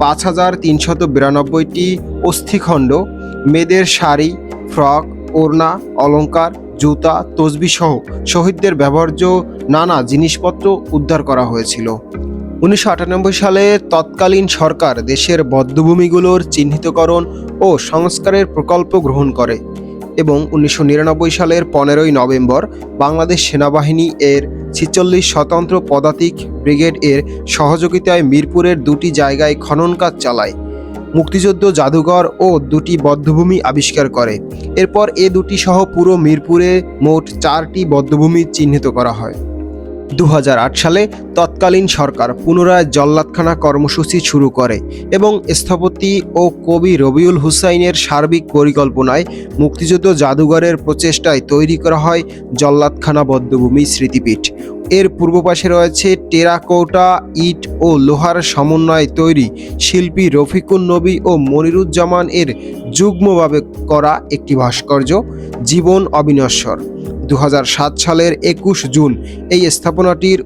5392টি অস্থিখণ্ড, মেয়েদের শাড়ি, ফ্রক, ওড়না, অলংকার, জুতা, তসবিহ সহ শহীদদের ব্যবহার্য নানা জিনিসপত্র উদ্ধার করা হয়েছিল। 1998 সালে তৎকালীন সরকার দেশের বধ্যভূমিগুলোর চিহ্নিতকরণ ও সংস্কারের প্রকল্প গ্রহণ করে এবং 1999 সালের 15ই নভেম্বর বাংলাদেশ সেনাবাহিনী এর 46 স্বতন্ত্র পদাতিক ব্রিগেড এর সহযোগিতায় মিরপুরের 2টি জায়গায় খনন কাজ চালায়, মুক্তিযুদ্ধ জাদুঘর ও 2টি বধ্যভূমি আবিষ্কার করে। এরপর এ দুটি সহ পুরো মিরপুরে মোট 4টি বধ্যভূমি চিহ্নিত করা হয়। 2008 সালে তৎকালীন সরকার পুনরায় জল্লাদখানা কর্মসূচি শুরু করে এবং স্থপতি ও কবি রবিউল হুসাইনের সার্বিক পরিকল্পনায় মুক্তিযুদ্ধ জাদুঘরের প্রচেষ্টায় তৈরি করা হয় জল্লাদখানা বধ্যভূমি স্মৃতিপীঠ। এর পূর্ব পাশে রয়েছে টেরাকোটা, ইট ও লোহার সমন্বয়ে তৈরি শিল্পী রফিকুন নবী ও মনিরুজ্জামান এর যুগ্মভাবে করা একটি ভাস্কর্য জীবন অবিনশ্বর। 2007 সালের 21 জুন এই স্থাপনাটির